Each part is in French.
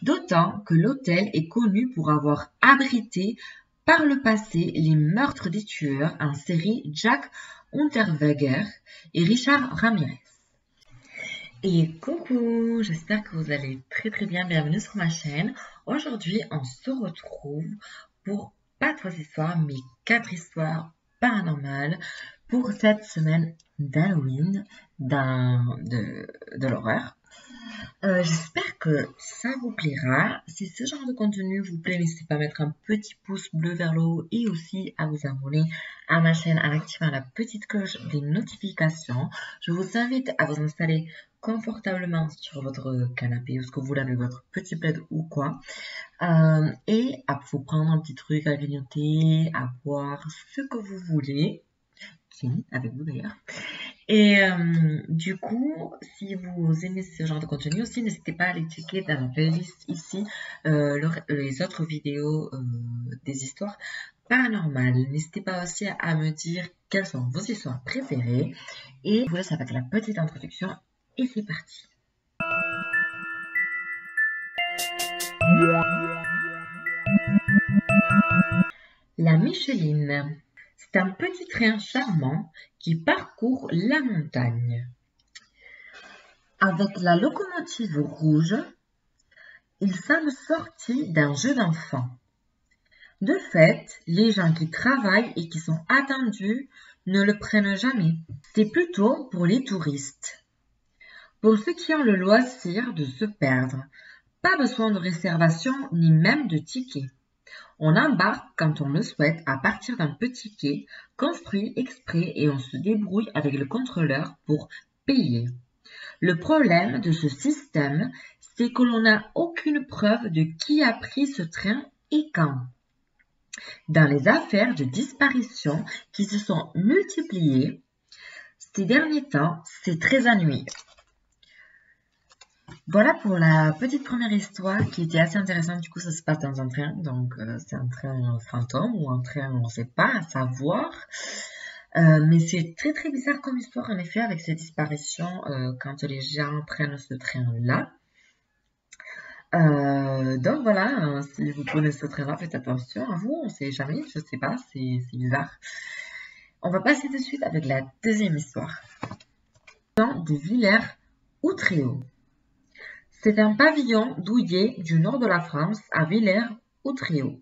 D'autant que l'hôtel est connu pour avoir abrité par le passé les meurtres des tueurs en série Jack Unterweger et Richard Ramirez. Et coucou, j'espère que vous allez très bien, bienvenue sur ma chaîne. Aujourd'hui, on se retrouve pour pas 3 histoires, mais 4 histoires paranormales pour cette semaine d'Halloween, de l'horreur. J'espère que ça vous plaira. Si ce genre de contenu vous plaît, n'hésitez pas à mettre un petit pouce bleu vers le haut et aussi à vous abonner à ma chaîne en activant la petite cloche des notifications. Je vous invite à vous installer confortablement sur votre canapé ou ce que vous voulez avec votre petit plaid ou quoi. Et à vous prendre un petit truc à grignoter, à boire, ce que vous voulez. Qui avec vous d'ailleurs. Et du coup, si vous aimez ce genre de contenu aussi, n'hésitez pas à aller checker dans la playlist ici les autres vidéos des histoires paranormales. N'hésitez pas aussi à me dire quelles sont vos histoires préférées. Et je vous laisse avec la petite introduction et c'est parti. La Micheline. C'est un petit train charmant qui parcourt la montagne. Avec la locomotive rouge, il semble sorti d'un jeu d'enfant. De fait, les gens qui travaillent et qui sont attendus ne le prennent jamais. C'est plutôt pour les touristes. Pour ceux qui ont le loisir de se perdre, pas besoin de réservation ni même de ticket. On embarque quand on le souhaite à partir d'un petit quai construit exprès et on se débrouille avec le contrôleur pour payer. Le problème de ce système, c'est que l'on n'a aucune preuve de qui a pris ce train et quand. Dans les affaires de disparition qui se sont multipliées ces derniers temps, c'est très ennuyeux. Voilà pour la petite première histoire qui était assez intéressante. Du coup, ça se passe dans un train, donc c'est un train fantôme ou un train, on ne sait pas, à savoir. Mais c'est très bizarre comme histoire en effet avec ces disparitions quand les gens prennent ce train-là. Donc voilà, si vous prenez ce train-là, faites attention à vous, on ne sait jamais, je ne sais pas, c'est bizarre. On va passer de suite avec la deuxième histoire. De Villers-Outréau. C'est un pavillon douillet du nord de la France à Villers-Outréau.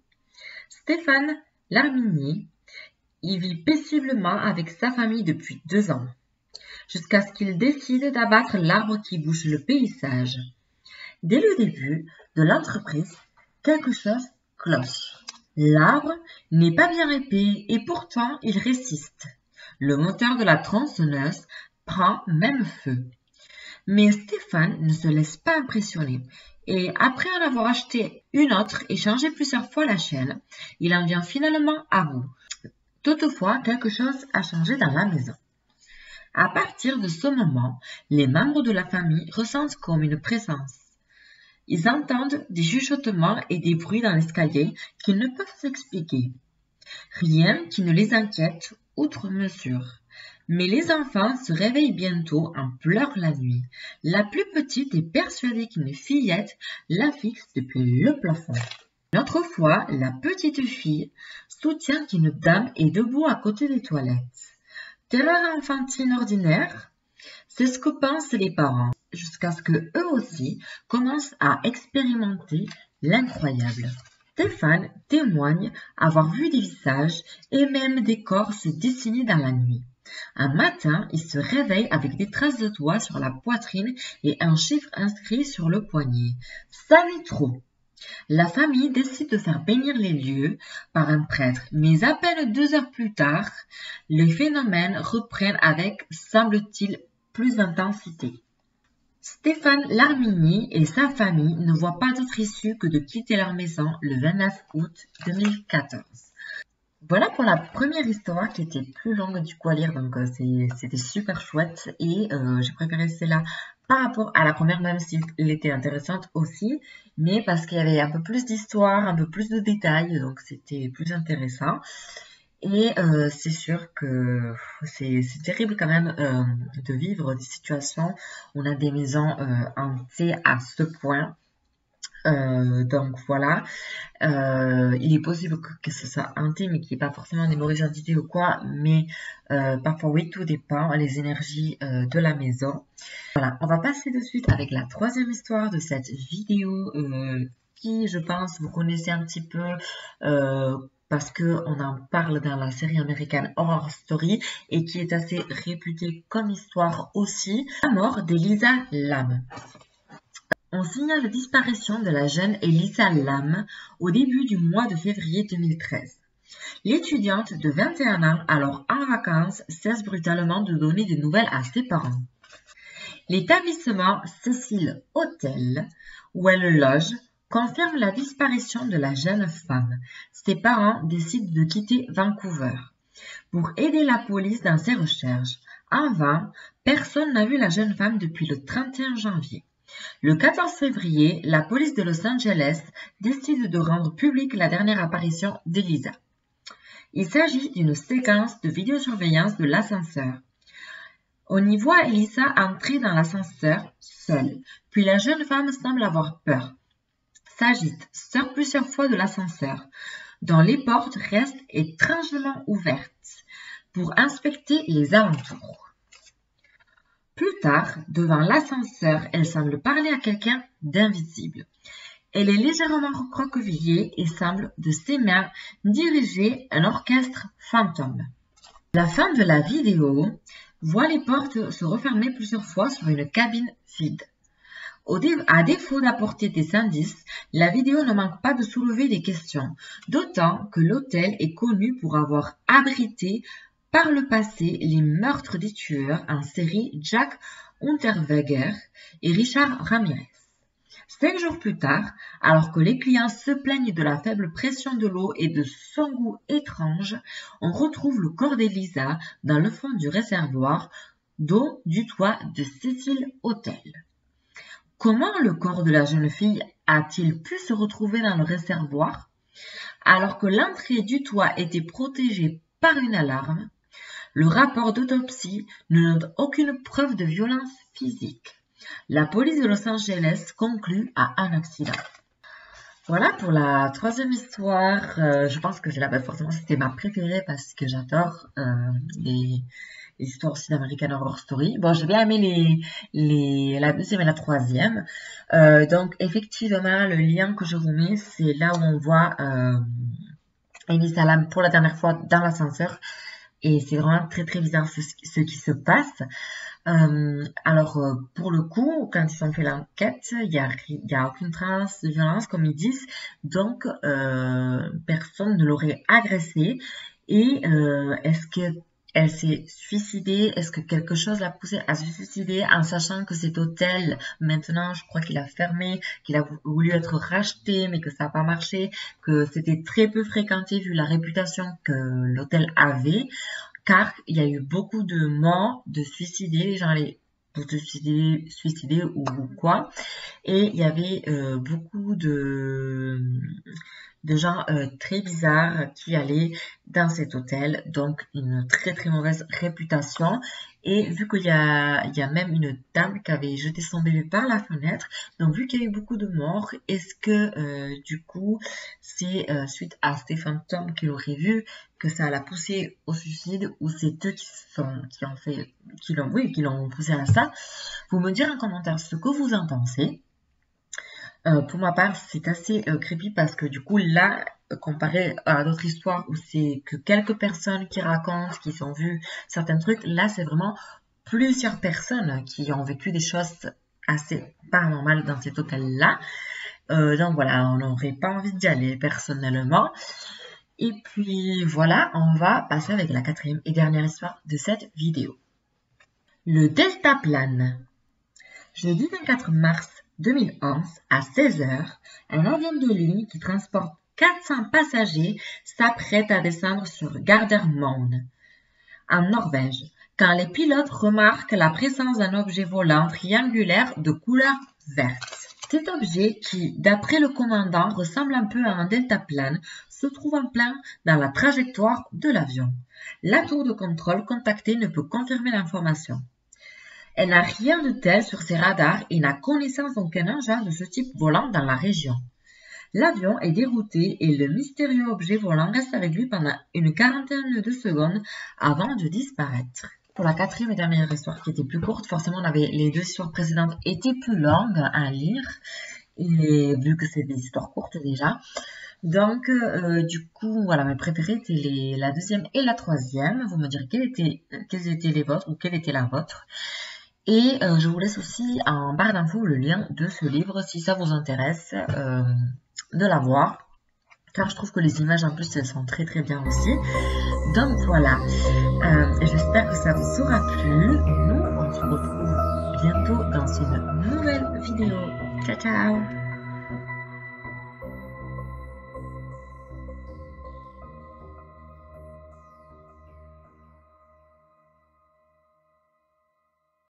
Stéphane Larminier y vit paisiblement avec sa famille depuis 2 ans, jusqu'à ce qu'il décide d'abattre l'arbre qui bouche le paysage. Dès le début de l'entreprise, quelque chose cloche. L'arbre n'est pas bien épais et pourtant il résiste. Le moteur de la tronçonneuse prend même feu. Mais Stéphane ne se laisse pas impressionner et après en avoir acheté une autre et changé plusieurs fois la chaîne, il en vient finalement à bout. Toutefois, quelque chose a changé dans la maison. À partir de ce moment, les membres de la famille ressentent comme une présence. Ils entendent des chuchotements et des bruits dans l'escalier qu'ils ne peuvent s'expliquer. Rien qui ne les inquiète outre mesure. Mais les enfants se réveillent bientôt en pleurant la nuit. La plus petite est persuadée qu'une fillette la fixe depuis le plafond. Une autre fois, la petite fille soutient qu'une dame est debout à côté des toilettes. Terreur enfantine ordinaire, c'est ce que pensent les parents, jusqu'à ce que eux aussi commencent à expérimenter l'incroyable. Stéphane témoigne avoir vu des visages et même des corps se dessiner dans la nuit. Un matin, il se réveille avec des traces de doigts sur la poitrine et un chiffre inscrit sur le poignet. Ça n'est trop. La famille décide de faire bénir les lieux par un prêtre, mais à peine 2 heures plus tard, les phénomènes reprennent avec, semble-t-il, plus d'intensité. Stéphane Larminier et sa famille ne voient pas d'autre issue que de quitter leur maison le 29 août 2014. Voilà pour la première histoire qui était plus longue du coup à lire, donc c'était super chouette et j'ai préféré celle-là par rapport à la première, même si elle était intéressante aussi, mais parce qu'il y avait un peu plus d'histoire, un peu plus de détails, donc c'était plus intéressant. Et c'est sûr que c'est terrible quand même de vivre des situations où on a des maisons hantées à ce point. Donc voilà, il est possible que ce soit hanté, mais qu'il n'y ait pas forcément des mauvaises entités ou quoi, mais parfois oui, tout dépend, les énergies de la maison. Voilà, on va passer de suite avec la troisième histoire de cette vidéo qui, je pense, vous connaissez un petit peu parce qu'on en parle dans la série américaine Horror Story et qui est assez réputée comme histoire aussi. La mort d'Elisa Lam. On signale la disparition de la jeune Elisa Lam au début du mois de février 2013. L'étudiante de 21 ans, alors en vacances, cesse brutalement de donner des nouvelles à ses parents. L'établissement Cecil Hotel, où elle loge, confirme la disparition de la jeune femme. Ses parents décident de quitter Vancouver pour aider la police dans ses recherches. En vain, personne n'a vu la jeune femme depuis le 31 janvier. Le 14 février, la police de Los Angeles décide de rendre publique la dernière apparition d'Elisa. Il s'agit d'une séquence de vidéosurveillance de l'ascenseur. On y voit Elisa entrer dans l'ascenseur seule, puis la jeune femme semble avoir peur. S'agite, sort plusieurs fois de l'ascenseur, dont les portes restent étrangement ouvertes, pour inspecter les alentours. Plus tard, devant l'ascenseur, elle semble parler à quelqu'un d'invisible. Elle est légèrement recroquevillée et semble de ses mains diriger un orchestre fantôme. La fin de la vidéo voit les portes se refermer plusieurs fois sur une cabine vide. À défaut d'apporter des indices, la vidéo ne manque pas de soulever des questions, d'autant que l'hôtel est connu pour avoir abrité par le passé les meurtres des tueurs en série Jack Unterweger et Richard Ramirez. 5 jours plus tard, alors que les clients se plaignent de la faible pression de l'eau et de son goût étrange, on retrouve le corps d'Elisa dans le fond du réservoir d'eau du toit de Cecil Hotel. Comment le corps de la jeune fille a-t-il pu se retrouver dans le réservoir alors que l'entrée du toit était protégée par une alarme? Le rapport d'autopsie ne note aucune preuve de violence physique. La police de Los Angeles conclut à un accident. Voilà pour la troisième histoire. Je pense que forcément c'était ma préférée parce que j'adore les histoires aussi d'American Horror Story. Bon, j'ai bien aimé la deuxième et la troisième. Donc effectivement, le lien que je vous mets, c'est là où on voit Elisa Lam pour la dernière fois dans l'ascenseur. Et c'est vraiment très très bizarre ce qui se passe. Pour le coup, quand ils ont fait l'enquête, il y a aucune trace de violence, comme ils disent. Donc, personne ne l'aurait agressée. Et est-ce qu'elle s'est suicidée? Est-ce que quelque chose l'a poussée à se suicider en sachant que cet hôtel, maintenant, je crois qu'il a fermé, qu'il a voulu être racheté, mais que ça n'a pas marché, que c'était très peu fréquenté vu la réputation que l'hôtel avait, car il y a eu beaucoup de morts, de suicidés, les gens allaient pour se suicider ou quoi, et il y avait beaucoup de gens très bizarres qui allaient dans cet hôtel, donc une très très mauvaise réputation. Et vu qu'il y a même une dame qui avait jeté son bébé par la fenêtre, donc vu qu'il y a eu beaucoup de morts, est-ce que du coup c'est suite à ces fantômes qu'il aurait vu que ça l'a poussé au suicide, ou c'est eux qui l'ont poussé à ça? Vous me direz en commentaire ce que vous en pensez. Pour ma part, c'est assez creepy parce que du coup, là, comparé à d'autres histoires où c'est que quelques personnes qui racontent, qui ont vu certains trucs, là, c'est vraiment plusieurs personnes qui ont vécu des choses assez paranormales dans cet hôtel-là. Donc voilà, on n'aurait pas envie d'y aller personnellement. Et puis voilà, on va passer avec la quatrième et dernière histoire de cette vidéo. Le deltaplane. Jeudi 24 mars 2011, à 16h, un avion de ligne qui transporte 400 passagers s'apprête à descendre sur Gardermoen, en Norvège, quand les pilotes remarquent la présence d'un objet volant triangulaire de couleur verte. Cet objet, qui, d'après le commandant, ressemble un peu à un deltaplane, se trouve en plein dans la trajectoire de l'avion. La tour de contrôle contactée ne peut confirmer l'information. Elle n'a rien de tel sur ses radars et n'a connaissance d'aucun engin de ce type volant dans la région. L'avion est dérouté et le mystérieux objet volant reste avec lui pendant une quarantaine de secondes avant de disparaître. Pour la quatrième et dernière histoire qui était plus courte, forcément les deux histoires précédentes étaient plus longues à lire, et vu que c'est des histoires courtes déjà. Donc du coup, voilà, mes préférées étaient la deuxième et la troisième. Vous me direz quelles étaient les vôtres ou quelle était la vôtre. Et je vous laisse aussi en barre d'infos le lien de ce livre si ça vous intéresse de la voir, car je trouve que les images en plus elles sont très très bien aussi. Donc voilà, j'espère que ça vous aura plu. Nous on se retrouve bientôt dans une nouvelle vidéo. Ciao ciao.